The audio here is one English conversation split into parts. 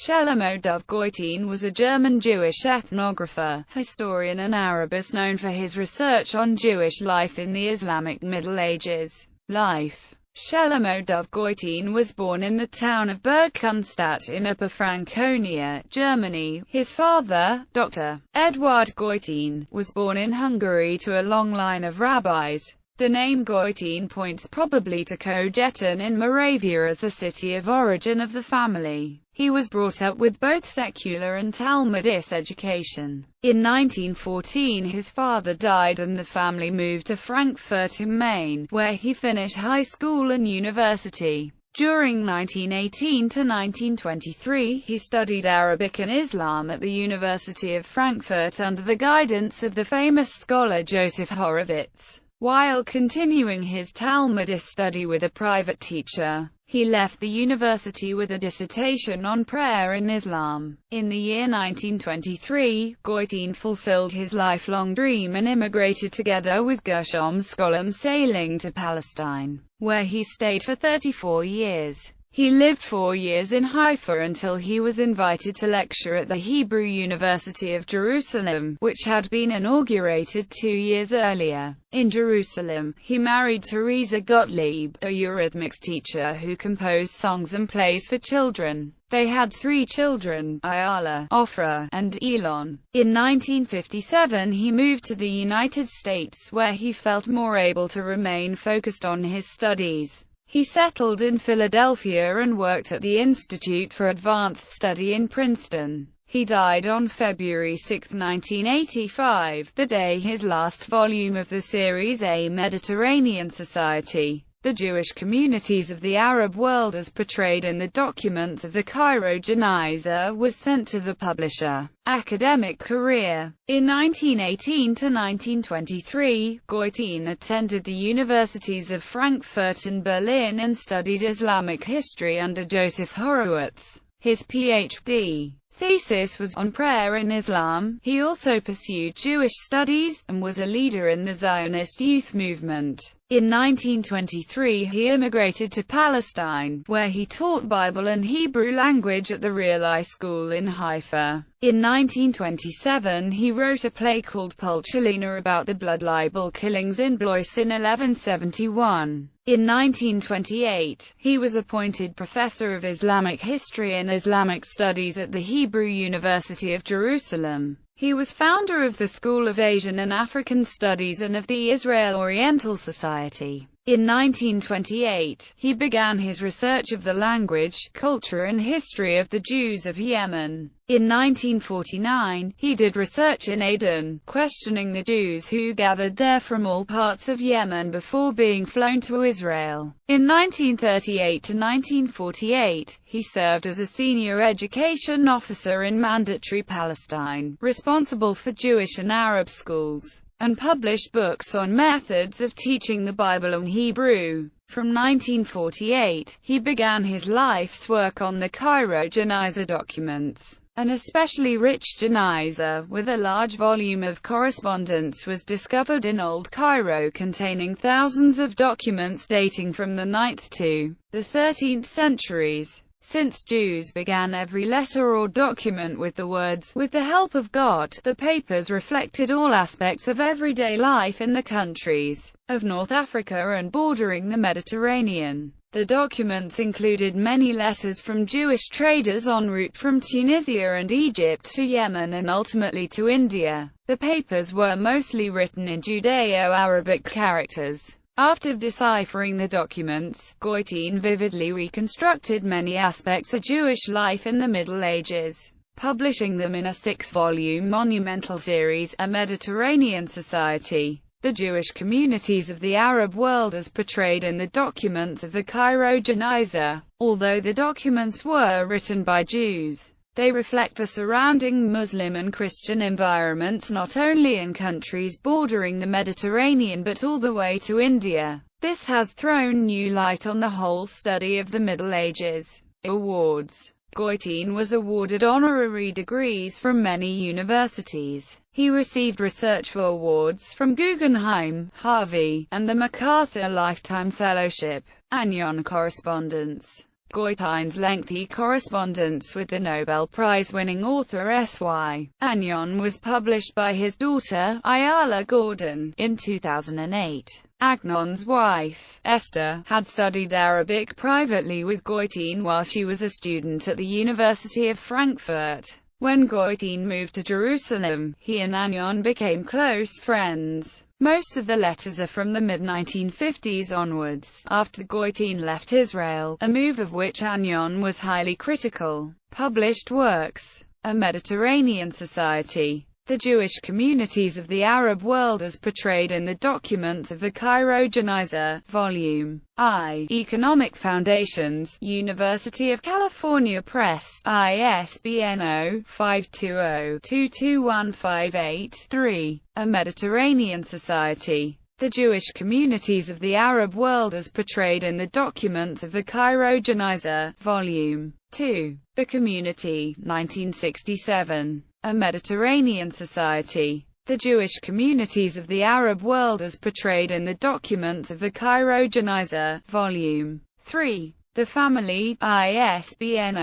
Shelomo Dov Goitein was a German Jewish ethnographer, historian and Arabist known for his research on Jewish life in the Islamic Middle Ages. Life. Shelomo Dov Goitein was born in the town of Burgkunstadt in Upper Franconia, Germany. His father, Dr. Eduard Goitein, was born in Hungary to a long line of rabbis. The name Goitein points probably to Cojetin in Moravia as the city of origin of the family. He was brought up with both secular and Talmudic education. In 1914 his father died and the family moved to Frankfurt am Main, where he finished high school and university. During 1918 to 1923 he studied Arabic and Islam at the University of Frankfurt under the guidance of the famous scholar Joseph Horowitz. While continuing his Talmudic study with a private teacher, he left the university with a dissertation on prayer in Islam. In the year 1923, Goitein fulfilled his lifelong dream and immigrated together with Gershom Scholem, sailing to Palestine, where he stayed for 34 years. He lived 4 years in Haifa until he was invited to lecture at the Hebrew University of Jerusalem, which had been inaugurated 2 years earlier. In Jerusalem, he married Teresa Gottlieb, a Eurythmics teacher who composed songs and plays for children. They had 3 children, Ayala, Ofra, and Elon. In 1957 he moved to the United States where he felt more able to remain focused on his studies. He settled in Philadelphia and worked at the Institute for Advanced Study in Princeton. He died on February 6, 1985, the day his last volume of the series A Mediterranean Society, The Jewish Communities of the Arab World as Portrayed in the Documents of the Cairo Geniza, was sent to the publisher. Academic career. In 1918 to 1923, Goitein attended the universities of Frankfurt and Berlin and studied Islamic history under Joseph Horowitz. His Ph.D. thesis was on prayer in Islam. He also pursued Jewish studies, and was a leader in the Zionist youth movement. In 1923 he immigrated to Palestine, where he taught Bible and Hebrew language at the Real School in Haifa. In 1927 he wrote a play called Pulchalina about the blood libel killings in Blois in 1171. In 1928, he was appointed professor of Islamic history and Islamic studies at the Hebrew University of Jerusalem. He was founder of the School of Asian and African Studies and of the Israel Oriental Society. In 1928, he began his research of the language, culture and history of the Jews of Yemen. In 1949, he did research in Aden, questioning the Jews who gathered there from all parts of Yemen before being flown to Israel. In 1938 to 1948, he served as a senior education officer in Mandatory Palestine, responsible for Jewish and Arab schools, and published books on methods of teaching the Bible in Hebrew. From 1948, he began his life's work on the Cairo Geniza documents. An especially rich Geniza, with a large volume of correspondence, was discovered in Old Cairo containing thousands of documents dating from the 9th to the 13th centuries. Since Jews began every letter or document with the words, "With the help of God," the papers reflected all aspects of everyday life in the countries of North Africa and bordering the Mediterranean. The documents included many letters from Jewish traders en route from Tunisia and Egypt to Yemen and ultimately to India. The papers were mostly written in Judeo-Arabic characters. After deciphering the documents, Goitein vividly reconstructed many aspects of Jewish life in the Middle Ages, publishing them in a 6-volume monumental series, A Mediterranean Society, The Jewish Communities of the Arab World as Portrayed in the Documents of the Cairo Geniza. Although the documents were written by Jews, they reflect the surrounding Muslim and Christian environments not only in countries bordering the Mediterranean but all the way to India. This has thrown new light on the whole study of the Middle Ages. Awards. Goitein was awarded honorary degrees from many universities. He received research awards from Guggenheim, Harvey, and the MacArthur Lifetime Fellowship. Anion correspondence. Goitein's lengthy correspondence with the Nobel Prize-winning author S.Y. Agnon was published by his daughter, Ayala Gordon, in 2008. Agnon's wife, Esther, had studied Arabic privately with Goitein while she was a student at the University of Frankfurt. When Goitein moved to Jerusalem, he and Agnon became close friends. Most of the letters are from the mid-1950s onwards, after Goitein left Israel, a move of which Agnon was highly critical. Published works: A Mediterranean Society, The Jewish Communities of the Arab World as Portrayed in the Documents of the Cairo Geniza, Volume I. Economic Foundations, University of California Press, ISBN 0-520-22158-3. A Mediterranean Society, The Jewish Communities of the Arab World as Portrayed in the Documents of the Cairo Geniza, Volume II. The Community, 1967. A Mediterranean Society, The Jewish Communities of the Arab World as Portrayed in the Documents of the Cairo Geniza, Volume III. The Family, ISBN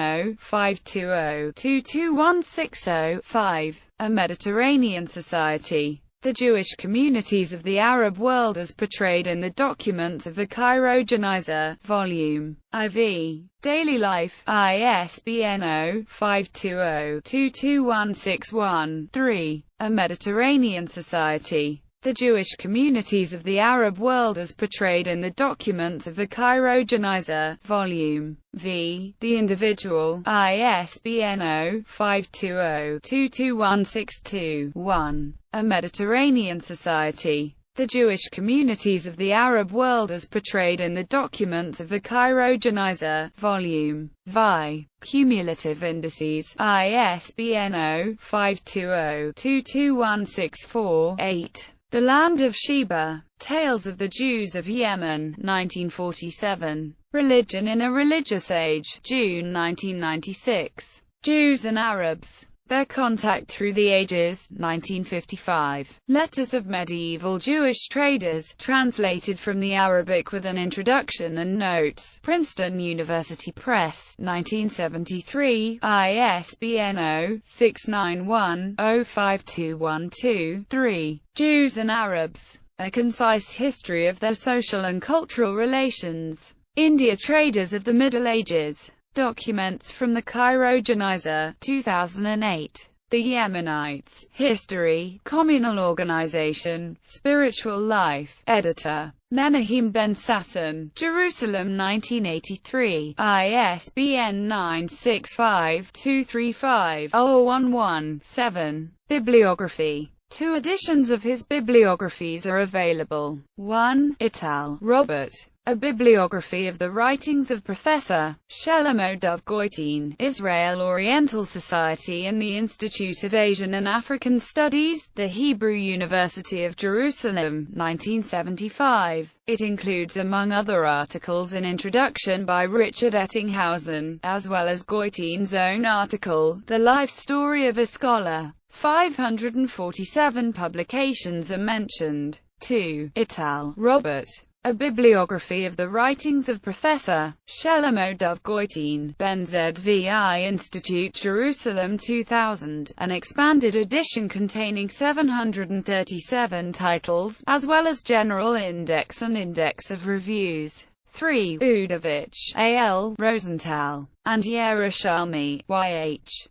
0-520-22160-5. A Mediterranean Society, The Jewish Communities of the Arab World as Portrayed in the Documents of the Cairo Geniza, Volume IV. Daily Life, ISBN 0-520-22161-3. A Mediterranean Society, The Jewish Communities of the Arab World as Portrayed in the Documents of the Cairo Geniza, Volume V. The Individual, ISBN 0-520-22162-1. A Mediterranean Society, The Jewish Communities of the Arab World as Portrayed in the Documents of the Cairo Geniza, Volume VI. Cumulative Indices, ISBN 0-520-22164-8. The Land of Sheba, Tales of the Jews of Yemen, 1947. Religion in a Religious Age, June 1996. Jews and Arabs, Their Contact Through the Ages, 1955. Letters of Medieval Jewish Traders, translated from the Arabic with an introduction and notes. Princeton University Press, 1973, ISBN 0-691-05212-3. Jews and Arabs, A Concise History of Their Social and Cultural Relations. India Traders of the Middle Ages. Documents from the Cairo Geniza, 2008. The Yemenites, History, Communal Organization, Spiritual Life. Editor Menachem Ben Sasson, Jerusalem 1983, ISBN 965-235-011-7. Bibliography. 2 editions of his bibliographies are available. 1. Ital, Robert. A Bibliography of the Writings of Professor Shelomo Dov Goitein, Israel Oriental Society and the Institute of Asian and African Studies, The Hebrew University of Jerusalem, 1975. It includes among other articles an introduction by Richard Ettinghausen, as well as Goitein's own article, The Life Story of a Scholar. 547 publications are mentioned. 2. Ital, Robert. A Bibliography of the Writings of Professor Shelomo Dov Goitein, Ben ZVI Institute Jerusalem 2000, an expanded edition containing 737 titles, as well as general index and index of reviews. 3. Udovich, A.L., Rosenthal, and Yerushalmi, Y.H.